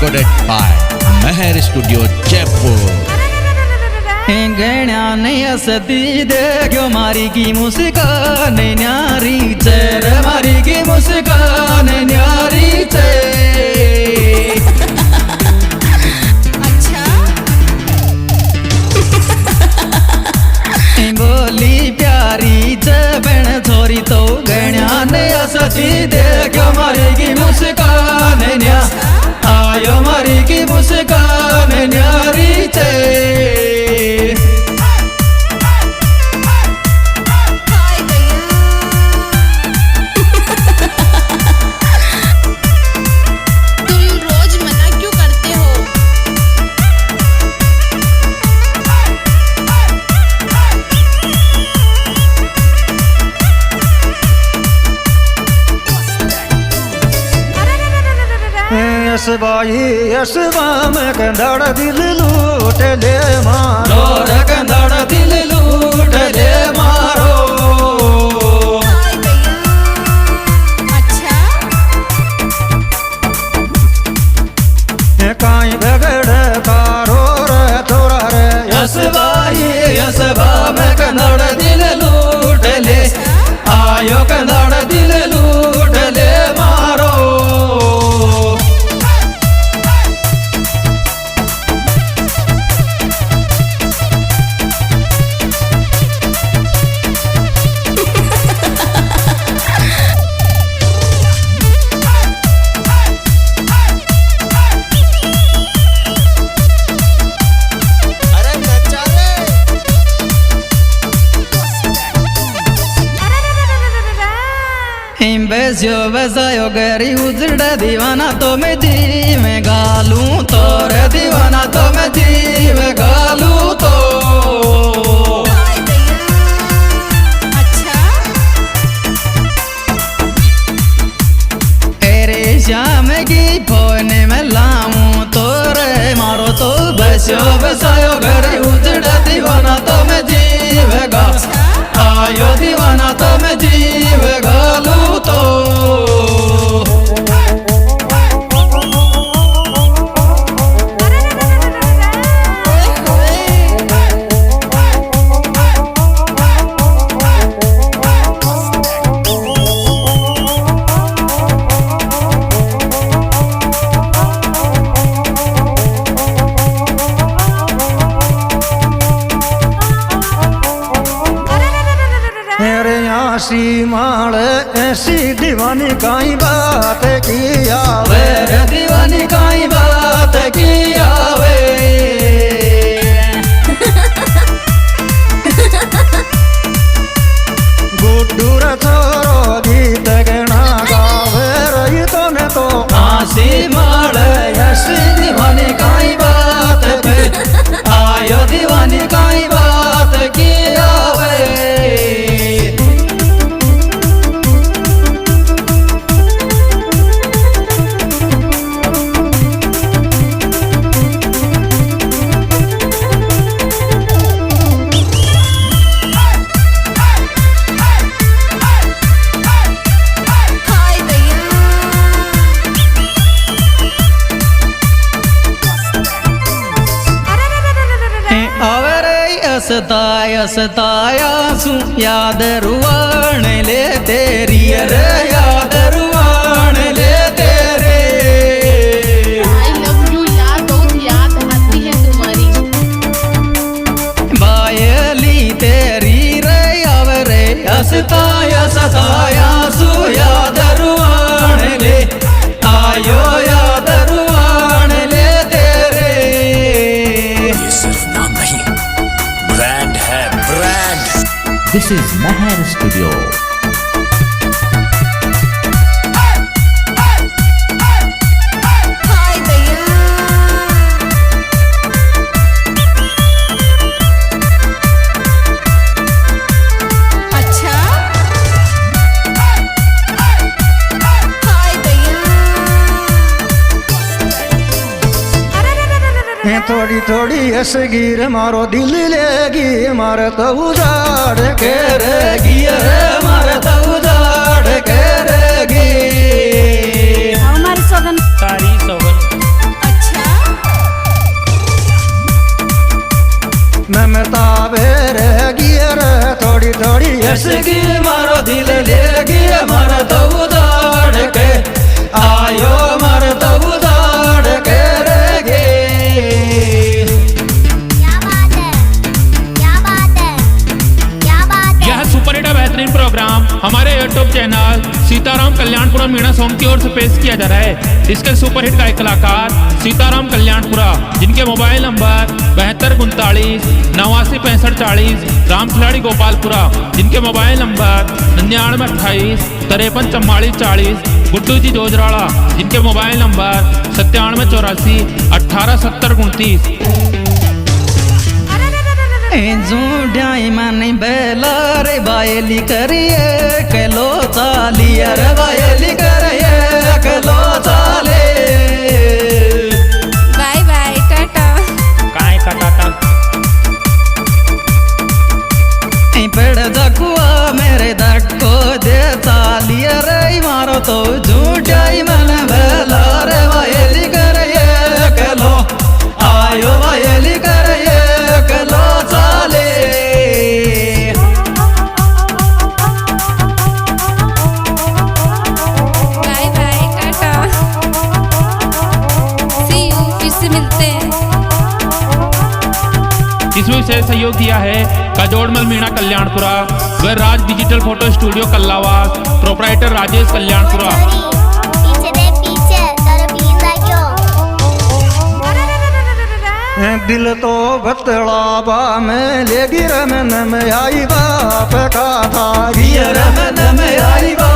recorded by Meher Studio Jaipur. Ganya नहीं असती देखो मारी की मुस्कान न्यारी चेर मारी की मुस्कान न्यारी चे अच्छा बोली प्यारी चे बहन छोरी तो गण्या नहीं असती देखो मारी की मुस्कान न्या आयो मारी की मुस्कान न्यारी चे यसबा में कंदड़ दिल लूट ले मारो कंदड़ दिल लूट ले मारो अच्छा काई बगड़ कारो रे तोरा रे यसबा में कंदड़ दिल लूट ले आयो कंदड़ दिल लूट ले मारो बेसियो बेसायो गरी उजड़ा दीवाना तो मैं जी में गालूं तोर दीवाना तो मैं जी में गालूं तो अच्छा तेरे शाम की फोन में लाऊं तोरे मारो तो बेसियो बेसायो गरी उजड़ा दीवाना तो मैं जी में गा आयो दीवाना तो मैं जी में गालूं तो ऐसी माल ऐसी दीवानी काई बात किया वे दीवानी काई बात किया वे गुड्डू रे छोरो गीत गणा गावे रही तो ने तो आसी माल ऐसी दीवानी काई बात पे आयो दीवानी काई बात किया वे सताया सताया सू याद रुवाण ले तेरी रे याद रुवाण ले तेरे आई लव यू यार बहुत याद आती है तुम्हारी बायली तेरी रे आवरे सताया सताया सू याद रुवाण ले आयो याद रुवाण ले तेरे ये सिर्फ नाम नहीं ब्रांड है brand. This is Meher Studio. हाय भैया अच्छा हाय भैया थोड़ी थोड़ी असगीर मारो दिल लेगी मार तो उजाड़ के रेगी रे मारे तो उजाड़ के रेगी हमारी सौगन तारी सौगन। अच्छा बतावे रहेगी रे थोड़ी थोड़ी यसगी मारो दिल लेगी मारा तो उदाड़ के आयो मारा तो उदाड़ के रेगी। क्या बात है, क्या बात है, क्या बात है। यह सुपरहिट बेहतरीन प्रोग्राम हमारे YouTube channel Sitaram Kalyanpura Meena song की ओर से पेश किया जा रहा है। इसके सुपरहिट गायक कलाकार सीताराम कल्याणपुरा, जिनके मोबाइल नंबर 7239 89 65 40, राम खिलाड़ी गोपालपुरा, जिनके मोबाइल नंबर 9928 53 44 40, गुड्डू जी जोजराड़ा, जिनके मोबाइल नंबर 9784 18 70 29। झूठाई मानी बेला रे बायली करिए कलो चालिए रे बायली करिए कलो चाले। Bye bye tata. काय का टाटा। पेड़ जकुआ मेरे धक्को दे चालिए रे मारो तो झूठाई मन बेला रे बायली करिए कलो आयो बायली करिए कलो चाले। Bye bye tata. See you, फिर से मिलते हैं। इसमें विशेष सहयोग दिया है कजोड़मल मीणा कल्याणपुरा व Raj digital photo studio Kallawas, proprietor Rajesh Kalyanpura. पीछे दे पीछे तेरे प्लीज लागियो। दिल तो बतला बा में लेगी रे मन में आई बाप का था रमन में आई बा